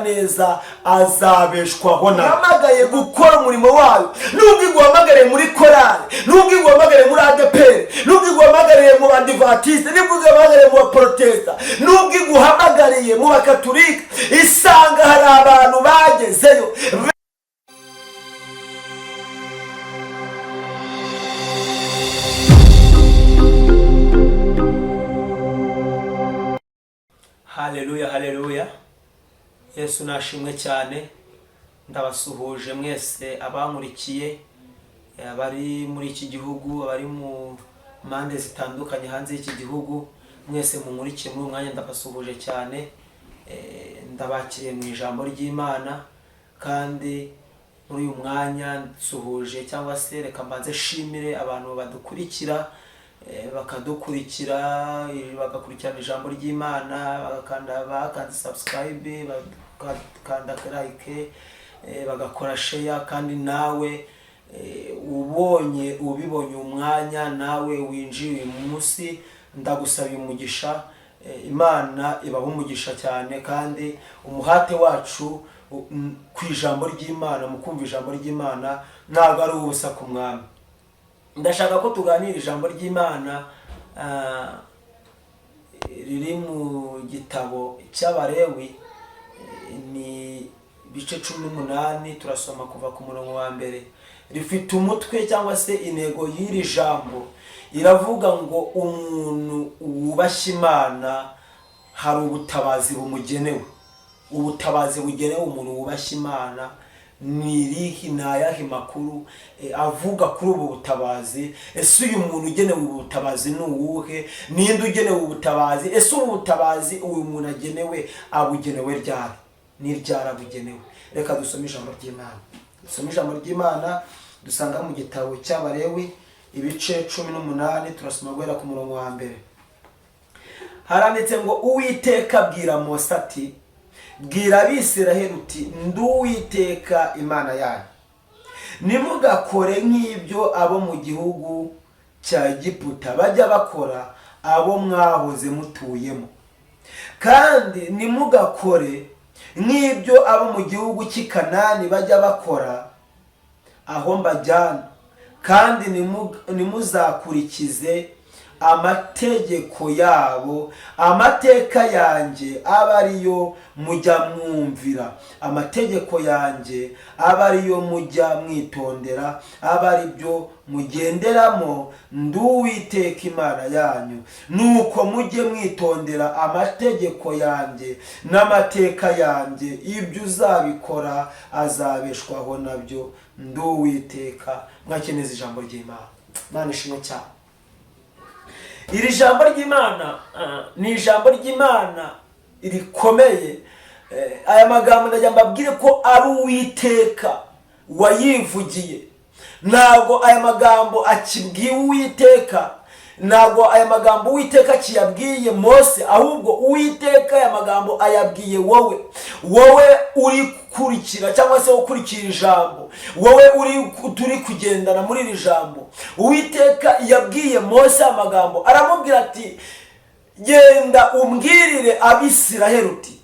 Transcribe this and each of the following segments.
neza azabeshwaho nawe. Uhamagaye gukora umurimo wayo, nubwo iguhamagariye muri korali, nubwo iguhamagariye muri ADEPR, nubwo iguhamagariye mu Badivantiste, nubwo iguhamagariye mu Baprotesta, nubwo iguhamagariye mu Bakatolika, isanga hari abantu bagezeyo. Haleluya, haleluya. Yesu nashimwe cyane. Ndabasuhuje mwese abankurikiye, abari muri iki gihugu, abari mu mande zitandukanye hanze y'iki gihugu, mwese munkurikiye muri umwanya ndabasuhuje cyane. Ndabakiriye mu ijambo ry'Imana, kandi muri uyu mwanya nsuhuje cyangwa se reka mbanze shimire abantu badukurikira, bakadukurikira bagakurikirana ijambo ry'Imana, bakanda subscribe, bakanda like, bagakora share. Kandi nawe ubibonye umwanya, nawe winjiye uyu munsi, ndagusaba umugisha. Imana ibaho umugisha cyane, kandi umuhate wacu ku ijambo ry'Imana, mu kumva ijambo ry'Imana ntabwo ari ubusa ku mwami. Ndashaka ko tuganira ijambo ry'Imana riri mu gitabo cy'Abalewi, ni bice 18, turasoma kuva ku murongo wa mbere. Rifite umutwe cyangwa se intego y'iri jambo iravuga ngo umuntu wubashye Imana hari ubutabazi bumugenewe. Ubutabazi bugenewe umuntu wubashye Imana ni ayahe makuru avuga kuri ubu butabazi? Ese uyu muntu ugenewe ubutabazi ni uwuhe? Ninde ugenewe ubutabazi? Ese ubu butabazi uyu muntu agenewe abugenewe ryari? Ni ryari abugenewe? Reka dusome ijambo ry'Imana. Dusome ijambo ry'Imana dusanga mu gitabo cy'Abalewi ibice 18, turasoma guhera ku murongo wa mbere. Haranditse ngo Uwiteka abwira Mose ati, bwira Abisiraheli uti, ndi Uwiteka Imana yanyu. Nimugakore nk'ibyo abo mu gihugu cya Egiputa bajya bakora, abo mwahoze mutuyemo. Kandi nimugakore nk'ibyo abo mu gihugu cy'i Kanani bajya bakora, aho mbajyana. Kandi nimuzakurikize amategeko yabo, amateka yanjye aba ariyo mujya mwumvira, amategeko yanjye aba ariyo mujya mwitondera, aba ari byo mugenderamo, ndi Uwiteka Imana yanyu. Nuko mujye mwitondera amategeko yanjye n'amateka yanjye, ibyo uzabikora azabeshwaho nabyo, ndi Uwiteka. Mwakeneza ijambo ry'Imana. Imana ishimwe cyane. Iri jambo ry'Imana ni ijambo ry'Imana rikomeye. Aya magambo ndajya mbabwire ko ari Uwiteka wayivugiye. Ntabwo aya magambo akibwiye Uwiteka, ntabwo aya magambo Uwiteka kiyabwiye Mose, ahubwo Uwiteka aya magambo ayabwiye wowe uri kurikira cyangwa se ukurikira ijambo, wowe turi kugendana muri iri jambo. Uwiteka yabwiye Mose amagambo, aramubwira ati, genda umbwirire Abisiraheli uti,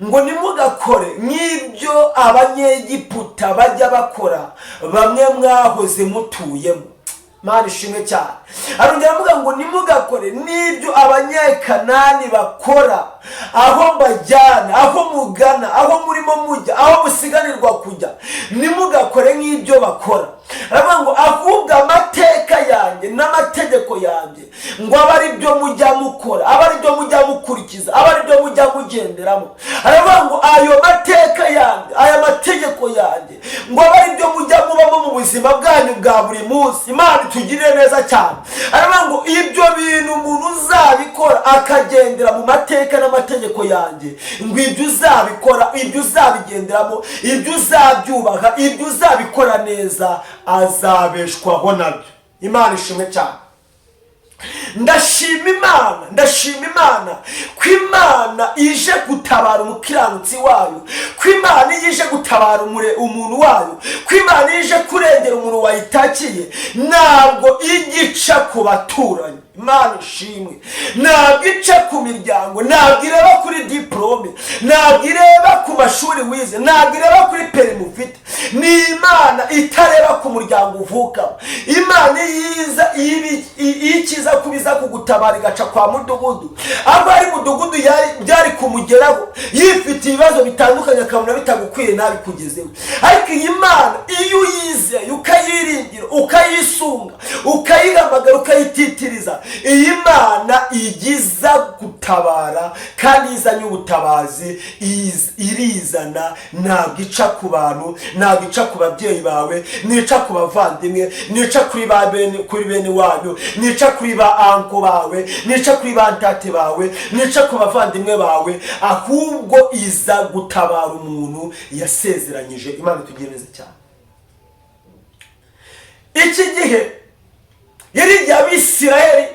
ngo nimugakore nk'ibyo Abanyegiputa bajya bakora, bamwe mwahoze mutuyemo. Mana ishimwe cyane. Arongera avuga ngo nimugakore n'ibyo Abanyekanani bakora, aho mbajyana, aho mugana, aho murimo mujya, aho musiganirwa kujya, nimugakore nk'ibyo bakora. Aravuga ngo ahubwo amateka yanjye n'amategeko yanjye ngo aba ari byo mujya mukora, aba ari byo mujya mukurikiza, aba ari byo mujya mugenderamo. Aravuga ngo ayo mateka yanjye, aya mategeko yanjye ngo aba ari byo mujya mubamo mu buzima bwanyu bwa buri munsi. Imana tugirire neza cyane. Aravuga ngo ibyo bintu umuntu uzabikora akagendera mu mateka n'amategeko yanjye, ngo ibyo uzabikora, ibyo uzabigenderamo, ibyo uzabyubaha, ibyo uzabikora neza, azabeshwaho nabyo. Imana ishimwe cyane. Ndashima Imana ko Imana ije gutabara umukiranutsi wayo, ko Imana ije gutabara umuntu wayo, ko Imana ije kurengera umuntu wayitakiye. Ntabwo igica ku baturanyi. Imana ishimwe. Ntabwo ica ku miryango, ntabwo ireba kuri diplome, ntabwo ireba ku mashuri wize, ntabwo ireba kuri perimi ufite. Ni Imana itareba ku muryango uvukamo. Imana yiza ikiza kubiza kugutabara igaca kwa mudugudu, aho ari mudugudu byari kumugeraho yifite ibibazo bitandukanye akabona bitagukwiye ntabikugezeho. Ariko iyi Mana iyo uyizeye ukayiringira ukayisunga ukayihamagara ukayititiriza, iyi Mana igiza gutabara kandi izanye ubutabazi, irizana. Ntabwo ica ku bantu, ntabwo ica ku babyeyi bawe, nica ku bavandimwe, nica kuri bene wanyu, nica kuri ba anko bawe, nica kuri ba ntate bawe, nica ku bavandimwe bawe, ahubwo iza gutabara umuntu yasezeranyije. Imana tugereze cyane. Iki gihe yari igihe Abisirayeli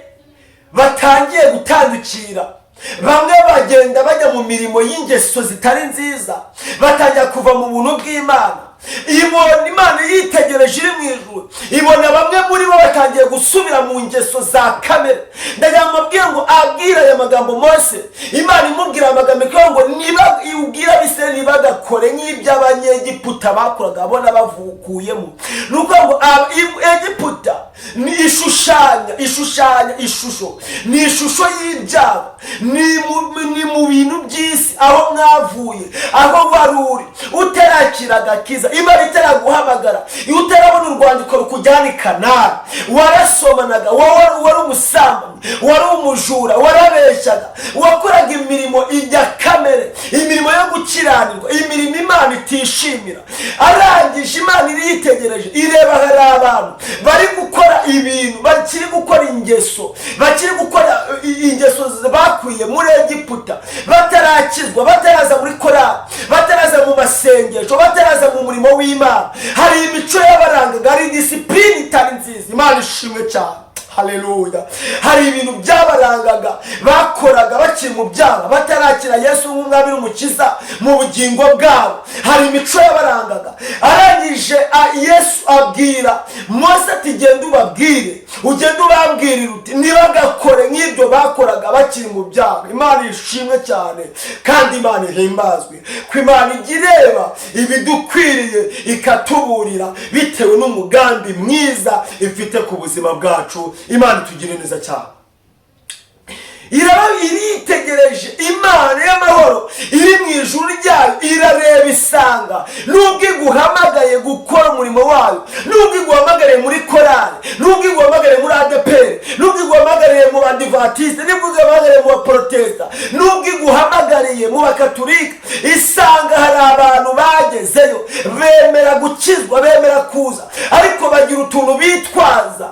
batangiye gutandukira, bamwe bagenda bajya mu mirimo y'ingeso zitari nziza, batangira kuva mu buntu bw'Imana. Ibona Imana yitegereje iri mu ijuru, ibona bamwe muri bo batangiye gusubira mu ngeso za kamere. Ndayamubwira ngo abwira aya magambo Mose, Imana imubwira amagambo ngo niba ubwira Abisirayeli bagakore nk'iby'Abanyegiputa bakoraga abona bavukuyemo. Nuko ngo Egiputa ni ishusho ni ishusho y'ibyaha, ni mu bintu by'isi, aho mwavuye, aho waruri utarakira agakiza, Imana itaraguhamagara, iyo utarabona urwandiko rukujyana i Kanani, warasomanaga, wari umusambanyi, wari umujura, warabeshyaga, wakoraga imirimo ijya kamere, imirimo yo gukiranirwa, imirimo Imana itishimira. Arangije Imana iritegereje ireba hari abantu bari gukora ibintu, bakiri gukora ingeso, bakiri gukora ingeso bakwiye muri Egiputa, batarakizwa, bataraza muri korali, bataraza mu masengesho, bataraza mu murimo w'Imana. Hari imico y'abarangaga, hari disipline itari nziza. Imana ishimwe cyane. Haleluya. Hari ibintu byabarangaga bakoraga bakiri mu byaha, batarakira Yesu nk'umwami n'umukiza mu bugingo bwabo. Hari imico y'abarangaga. Arangije Yesu abwira Mose ati genda ubabwire, ugenda ubabwirira uti ntibagakore nk'ibyo bakoraga bakiri mu byaha. Imana ishimwe cyane kandi Imana ihimbazwe ko Imana igireba ibidukwiriye ikatuburira bitewe n'umugambi mwiza ifite ku buzima bwacu. Imana itugire neza cyane. Iritegereje Imana y'amahoro iri mu ijuru ryayo, irareba isanga nubwo iguhamagaye gukora umurimo wayo, nubwo iguhamagariye muri korali, nubwo iguhamagariye muri ADEPR, nubwo iguhamagariye mu Badivantiste, nubwo iguhamagariye mu Baprotesta, nubwo iguhamagariye mu Bakatolika, isanga hari abantu bagezeyo bemera gukizwa, bemera kuza, ariko bagira utuntu bitwaza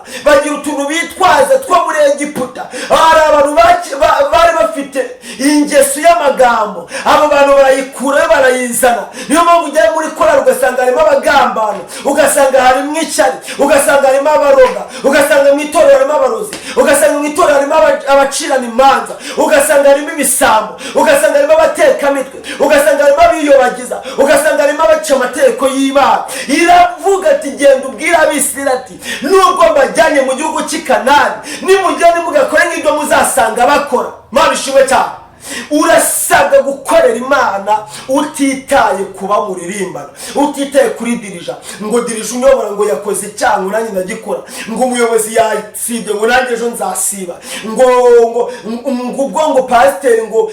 two muri Egiputa. Hari abantu bari bafite ingeso y'amagambo, abo bantu barayikura barayizana. Niyo mpamvu ujyaye muri korali ugasanga harimo abagambano, ugasanga harimo icyari, ugasanga harimo abaroga, ugasanga mu itorero harimo abarozi, ugasanga mu itorero harimo abacirana imanza, ugasanga harimo ibisambo, ugasanga harimo abatekamitwe, ugasanga harimo abiyobagiza, ugasanga harimo abaca amategeko y'Imana. Iravuga ati genda ubwira Abisirayeli ati nubwo mbajyanye mu gihugu cy'i Kanani, nimujyane mugakore nk'ibyo muzasanga bakora. Imana ishimwe cyane. Urasabwa gukorera Imana utitaye kuba muririmbana, utitaye kuri dirija, ngo dirija unyobora ngo yakoze icyaha nanjye ndagikora, ngo umuyobozi yasibye ngo nanjye ejo nzasiba, ngo pasiteri ngo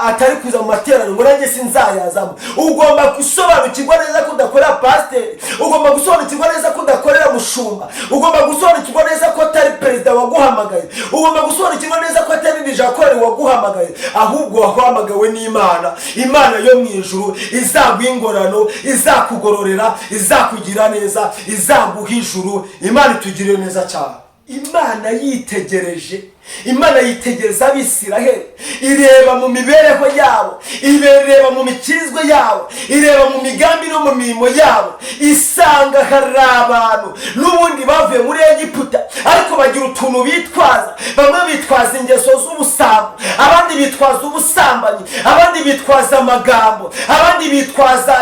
atari kuza mu materaniro ngo nanjye sinzayazamo. Ugomba gusobanukirwa neza ko udakorera pasiteri, ugomba gusobanukirwa neza ko udakorera mushumba, ugomba gusobanukirwa neza ko atari perezida waguhamagaye, ugomba gusobanukirwa neza ko atari dirija korera waguhamagaye, ahubwo wahamagawe n'Imana. Imana yo mu ijuru izaguha ingorano, izakugororera, izakugira neza, izaguha ijuru. Imana itugirire neza cyane. Imana yitegereje, Imana yitegereza Abisirayeli, ireba mu mibereho yabo, ireba mu mikizwe yabo, ireba mu migambi no mu mirimo yabo, isanga hari abantu n'ubundi bavuye muri Egiputa ariko bagira utuntu bitwaza. Bamwe bitwaza ingeso z'ubusambo, abandi bitwaza ubusambanyi, abandi bitwaza amagambo, abandi bitwaza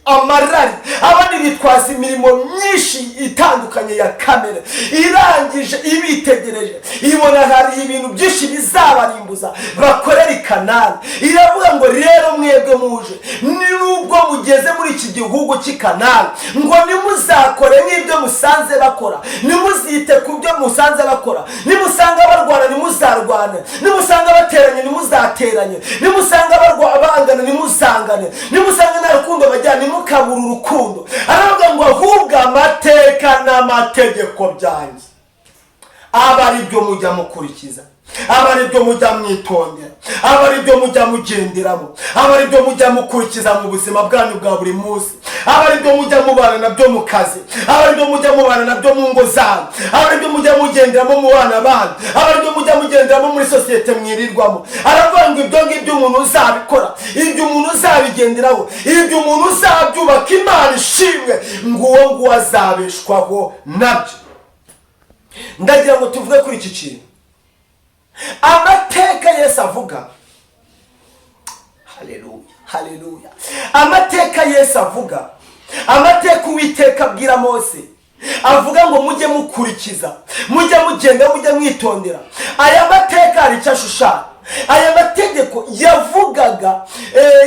amarari, abandi bitwaza imirimo myinshi itandukanye ya kamere, irangije ibitegereje ibona hari ibintu byinshi bizabarimbuza bakorera i Kanani. Iravuga ngo rero mwebwe muje nubwo mugeze muri iki gihugu cy'i Kanani, ngo nimuzakore nk'ibyo musanze bakora, nimuzite ku byo musanze bakora, nimusanga barwana nimuzarwane, nimusanga bateranye nimuzateranye, nimusanga bangana nimuzangane, nimusanga nta rukundo bajyana nimukabura urukundo. Aravuga ngo ahubwo amateka n'amategeko byanjye aba ari byo mujya mukurikiza, aba ari byo mujya mwitondera, aba ari byo mujya mugenderamo, aba ari byo mujya mukurikiza mu buzima bwanyu bwa buri munsi, aba ari byo mujya mubana nabyo mu kazi, aba ari byo mujya mubana nabyo mu ngo zanyu, aba ari byo mujya mugenderamo mu bana banyu, aba ari byo mujya mugenderamo muri sosiyete mwirirwamo. Aravuga ngo ibyo ngibyo umuntu uzabikora, ibyo umuntu uzabigenderaho, ibyo umuntu uzabyubaka, Imana ishimwe ngo uwo nguwo azabeshwaho nabyo. Ndagira ngo tuvuge kuri iki kintu, amateka Yesu avuga. Haleluya, haleluya. Amateka Yesu avuga, amateka Uwiteka abwira Mose, avuga ngo mujye mukurikiza, mujye mugenda, mujye mwitondera. Aya mateka hari icyo ashushanya. Aya mategeko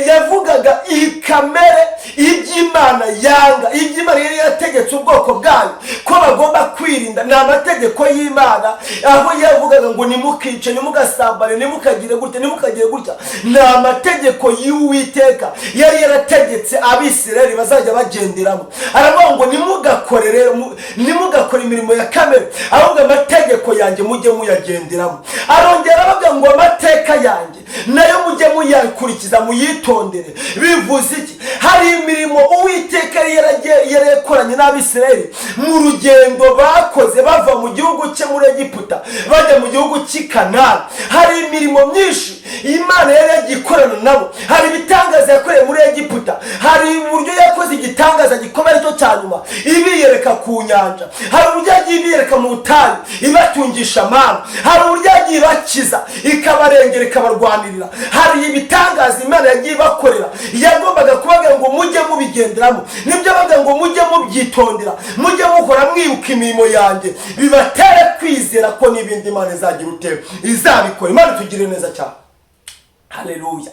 yavugaga ikamere iby'Imana yanga, iby'Imana yari yategetse ubwoko bwayo ko bagomba kwirinda. Ni amategeko y'Imana, aho yavugaga ngo nimukice, nimugasambane, nimukagire gutya, nimukagire gutya. Ni amategeko y'Uwiteka yari yarategetse Abisirayeli bazajya bagenderamo. Aravuga ngo nimugakore imirimo ya kamere, ahubwo amategeko yanjye mujye muyagenderamo. Arongera avuga ngo amateka yanjye nayo mujye muyakurikiza, muyitondere. Bivuze iki? Hari imirimo Uwiteka yari yakoranye n'Abisirayeli mu rugendo bakoze bava mu gihugu cye muri Egiputa bajya mu gihugu cy'i Kanani. Hari imirimo myinshi Imana yari yagikorana nabo. Hari ibitangaza yakoreye muri Egiputa, hari uburyo yakoze igitangaza gikomeye cyo cyanyuma ibiyereka ku nyanja, hari uburyo yagiye ibiyereka mu butayu ibatungisha amana, hari uburyo yagiye ibakiza ikabarengera ikabarwanirira. Hari ibitangaza Imana yagiye ibakorera, yagombaga kubaga ngo mujye mubigenderamo. Nibyo baga ngo mujye mubyitondera, mujye mukora mwibuka imirimo yanjye, bibatere kwizera ko n'ibindi Imana izagira ute izabikora. Imana tugire neza cyane. Haleluya.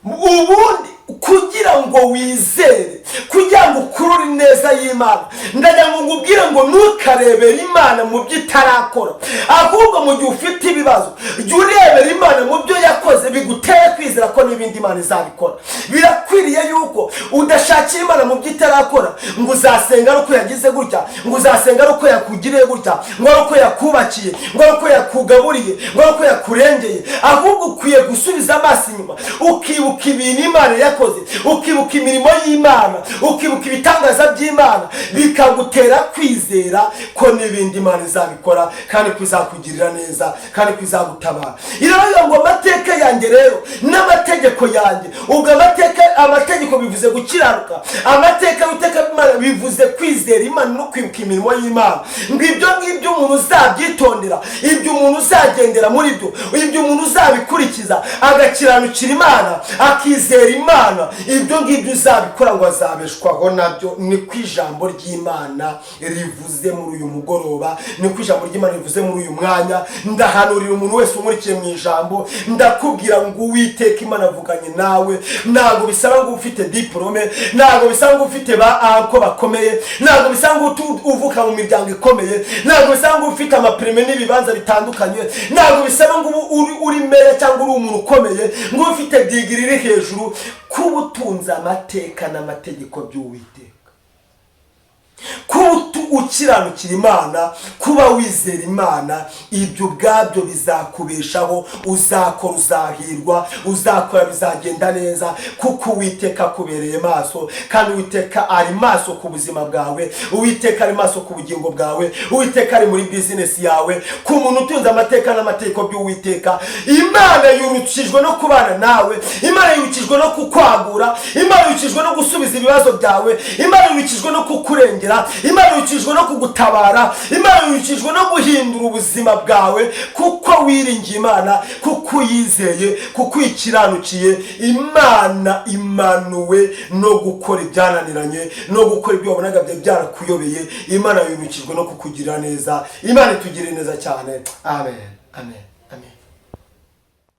Ubundi kugira ngo wizere, kugira ngo ukurure neza y'Imana, ndagira ngo ngubwire ngo ntukarebere Imana mu byo itarakora, ahubwo mu gihe ufite ibibazo jya urebera Imana mu byo yakoze, bigutere kwizera ko n'ibindi Imana izabikora. Birakwiriye yuko udashakira Imana mu byo itarakora ngo uzasenga ari uko yagize gutya, ngo uzasenga ari uko yakugiriye gutya, ngo ari uko yakubakiye, ngo ari uko yakugaburiye, ngo ari uko yakurengeye. Ahubwo ukwiye gusubiza amaso inyuma, ukibuka ibintu Imana yakoze, ukibuka imirimo y'Imana, ukibuka ibitangaza by'Imana, bikagutera kwizera ko n'ibindi Imana izabikora kandi kuzakugirira neza kandi kuzagutabara. Iravuga ngo amateka yanjye rero n'amategeko yanjye. Ubwo amategeko bivuze gukiranuka, amateka y'Uwiteka Imana bivuze kwizera Imana no kwibuka imirimo y'Imana. Ngo ibyo ngibyo umuntu uzabyitondera, ibyo umuntu uzagendera muri byo, ibyo umuntu uzabikurikiza, agakiranukira Imana, akizera Imana, ibyo ngibyo uzabikora ngo azabeshwaho nabyo. Ni ku ijambo ry'Imana rivuze muri uyu mugoroba, ni ku ijambo ry'Imana rivuze muri uyu mwanya. Ndahanurira umuntu wese umurikiye mu ijambo, ndakubwira ngo Uwiteka Imana avuganye nawe. Ntabwo bisaba ngo ufite diplome, ntabwo bisaba ngo ufite ko bakomeye, ntabwo bisaba ngo uvuka mu miryango ikomeye, ntabwo bisaba ngo ufite amaprime n'ibibanza bitandukanye, ntabwo bisaba ngo uri meya cyangwa uri umuntu ukomeye, ngo ufite digiri iri hejuru. Kuba utunze amateka n'amategeko by'Uwiteka, kuba ukiranukira Imana, kuba wizera Imana, ibyo ubwabyo bizakubeshaho. Uzakora uzahirwa, uzakora bizagenda neza, kuko Uwiteka akubereye maso. Kandi Uwiteka ari maso ku buzima bwawe, Uwiteka ari maso ku bugingo bwawe, Uwiteka ari muri business yawe. Ku muntu utunze amateka n'amategeko by'Uwiteka, Imana yurukijwe no kubana nawe, Imana yurukijwe no kukwagura, Imana yurukijwe no gusubiza ibibazo byawe, Imana yurukijwe no kukurengera, Imana yurukijwe yibukijwe no kugutabara, Imana yibukijwe no guhindura ubuzima bwawe kuko wiringiye Imana, kuko uyizeye, kuko uyikiranukiye. Imana imanuwe no gukora ibyananiranye, no gukora ibyo wabonaga byarakuyobeye. Imana yibukijwe no kukugirira neza. Imana itugirire neza cyane. Amen, amen.